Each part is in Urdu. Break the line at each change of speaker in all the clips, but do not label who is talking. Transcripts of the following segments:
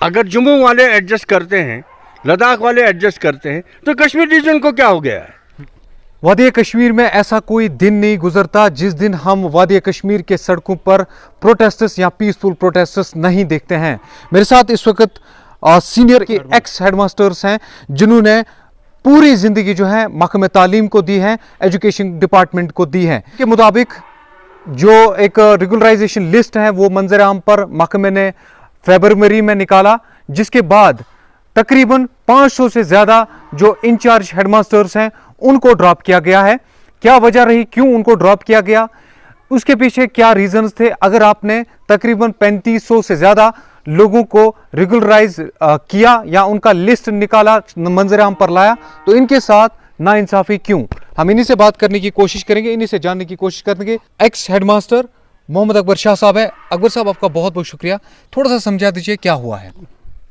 اگر جموں والے ایڈجسٹ کرتے ہیں, لداخ والے ایڈجسٹ کرتے ہیں, تو کشمیر ریجن کو کیا ہو گیا ہے؟
وادی کشمیر میں ایسا کوئی دن نہیں گزرتا جس دن ہم وادی کشمیر کے سڑکوں پر پروٹیسٹس یا پیسفل پروٹیسٹس نہیں دیکھتے ہیں. میرے ساتھ اس وقت سینئر کے ایکس ہیڈ ماسٹرز ہیں جنہوں نے پوری زندگی جو ہے محکمہ تعلیم کو دی ہے, ایجوکیشن ڈپارٹمنٹ کو دی ہے. کے مطابق جو ایک ریگولرائزیشن لسٹ ہے وہ منظر عام پر محکمے نے فیبرمری میں نکالا, جس کے بعد تقریباً 500 سے زیادہ جو انچارج ہیڈ ماسٹرز ہیں ان کو ڈراپ کیا گیا ہے. کیا وجہ رہی, کیوں ان کو ڈراپ کیا گیا, اس کے پیچھے کیا ریزنز تھے؟ اگر آپ نے تقریباً 3500 سے زیادہ لوگوں کو ریگولرائز کیا یا ان کا لسٹ نکالا, منظر عام پر لایا, تو ان کے ساتھ ناانصافی کیوں؟ ہم انہی سے بات کرنے کی کوشش کریں گے, انہی سے جاننے کی کوشش کریں گے. ایکس ہیڈ ماسٹر محمد اکبر شاہ صاحب ہے. اکبر صاحب, آپ کا بہت بہت شکریہ. تھوڑا سا سمجھا دیجئے کیا ہوا ہے.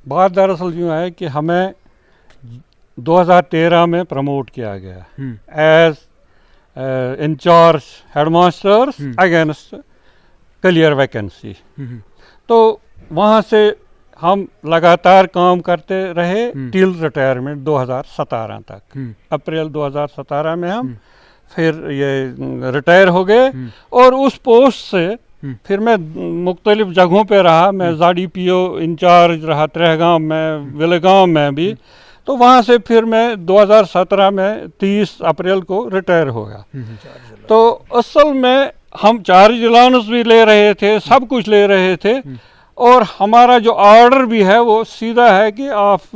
بات دراصل یوں ہے کہ ہمیں 2013 میں پروموٹ کیا گیا as incharge head masters against clear vacancy. تو وہاں سے ہم لگاتار کام کرتے رہے ٹل ریٹائرمنٹ 2017 تک. اپریل 2017 میں ہم پھر یہ ریٹائر ہو گئے, اور اس پوسٹ سے پھر میں مختلف جگہوں پہ رہا. میں زاڈی پی او انچارج رہا ترہگام میں, ولیگام میں بھی. تو وہاں سے پھر میں 2017 میں 30 اپریل کو ریٹائر ہو گیا. تو اصل میں ہم چارج الانس بھی لے رہے تھے, سب کچھ لے رہے تھے, اور ہمارا جو آرڈر بھی ہے وہ سیدھا ہے کہ آپ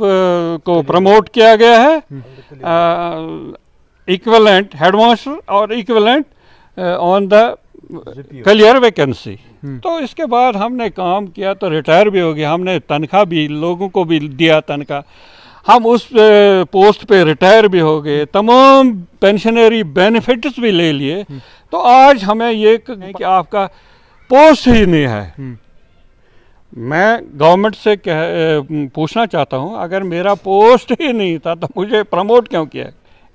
کو پروموٹ کیا گیا ہے ایکویلنٹ ہیڈ ماسٹر اور equivalent on the clear vacancy. تو اس کے بعد ہم نے کام کیا تو ریٹائر بھی ہو گیا. ہم نے تنخواہ بھی لوگوں کو بھی دیا تنخواہ, ہم اس پوسٹ پہ ریٹائر بھی ہو گئے, تمام پینشنری بینیفٹس بھی لے لیے. تو آج ہمیں یہ کہ آپ کا پوسٹ ہی نہیں ہے. میں گورنمنٹ سے پوچھنا چاہتا ہوں, اگر میرا پوسٹ ہی نہیں تھا تو مجھے پروموٹ کیوں کیا؟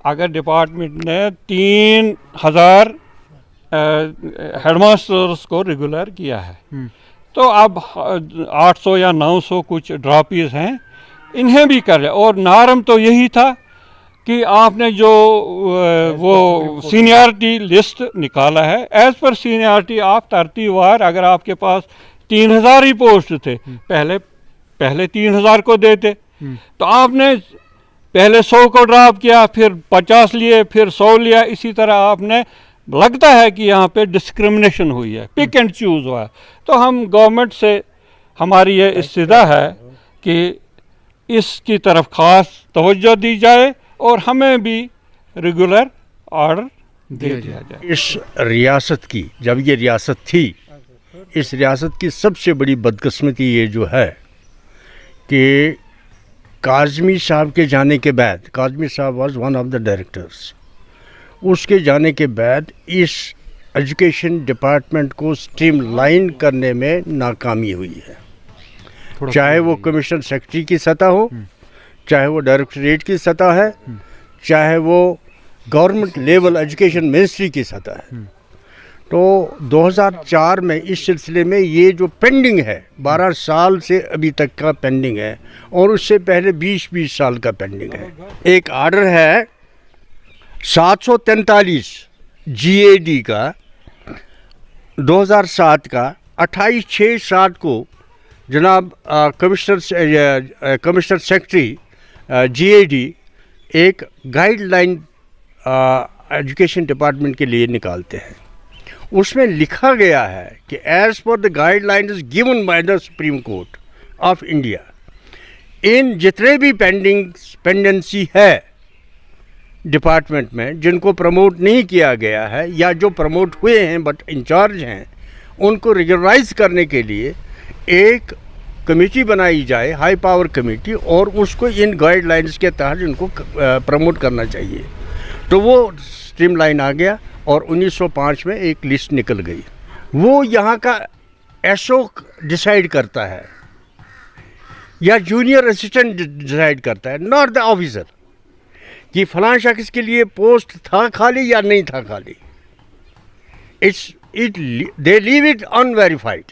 اگر ڈپارٹمنٹ نے 3000 ہیڈ ماسٹرز کو ریگولر کیا ہے, تو اب 800 یا 900 کچھ ڈراپیز ہیں, انہیں بھی کر لیں. اور نارم تو یہی تھا کہ آپ نے جو وہ سینئرٹی لسٹ نکالا ہے, ایز پر سینئرٹی آپ ترتیب وار, اگر آپ کے پاس 3000 ہی پوسٹ تھے, پہلے 3000 کو دیتے, تو آپ نے پہلے 100 کو ڈراپ کیا, پھر 50 لیے, پھر 100 لیا. اسی طرح آپ نے, لگتا ہے کہ یہاں پہ ڈسکرمنیشن ہوئی ہے, پک اینڈ چوز ہوا ہے. تو ہم گورنمنٹ سے ہماری یہ استدعا ہے کہ اس کی طرف خاص توجہ دی جائے اور ہمیں بھی ریگولر آرڈر دے دیا جائے.
اس ریاست کی, جب یہ ریاست تھی, اس ریاست کی سب سے بڑی بدقسمتی یہ جو ہے کہ کاظمی صاحب کے جانے کے بعد, کاظمی صاحب was one of the directors, اس کے جانے کے بعد اس ایجوکیشن ڈپارٹمنٹ کو سٹریم لائن کرنے میں ناکامی ہوئی ہے. چاہے وہ کمیشن سیکرٹری کی سطح ہو, چاہے وہ ڈائریکٹوریٹ کی سطح ہے, چاہے وہ گورنمنٹ لیول ایجوکیشن منسٹری کی سطح ہے. تو 2004 میں اس سلسلے میں یہ جو پینڈنگ ہے, 12 سال سے ابھی تک کا پینڈنگ ہے, اور اس سے پہلے 20 سال کا پینڈنگ ہے. ایک آرڈر ہے 743 جی اے ڈی کا 2007 کا, 28/6/7 کو جناب کمشنر سیکرٹری جی اے ڈی ایک گائیڈ لائن ایجوکیشن ڈپارٹمنٹ کے لیے نکالتے ہیں. اس میں لکھا گیا ہے کہ as per the guidelines given by the Supreme Court of India, ان جتنے بھی پینڈنسی ہے ڈپارٹمنٹ میں جن کو پروموٹ نہیں کیا گیا ہے یا جو پروموٹ ہوئے ہیں بٹ انچارج ہیں, ان کو ریگولرائز کرنے کے لیے ایک کمیٹی بنائی جائے, ہائی پاور کمیٹی, اور اس کو ان گائیڈ لائنز کے تحت ان کو پروموٹ کرنا چاہیے. تو وہ سٹریم لائن آ گیا اور 1905 میں ایک لسٹ نکل گئی. وہ یہاں کا ایس او ڈیسائیڈ کرتا ہے یا جونیئر اسسٹنٹ ڈیسائیڈ کرتا ہے, ناٹ دا آفیسر, کہ فلاں شخص کے لیے پوسٹ تھا خالی یا نہیں تھا خالی. دے leave it unverified.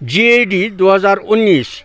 GAD 2019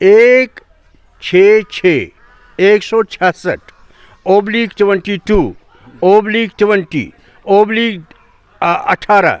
166/22/20/18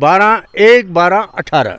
12/1/12/18,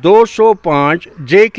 205 JK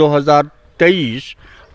2023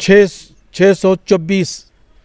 624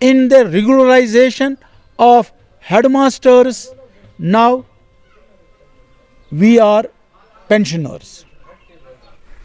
in the regularization of headmasters. Now we are pensioners.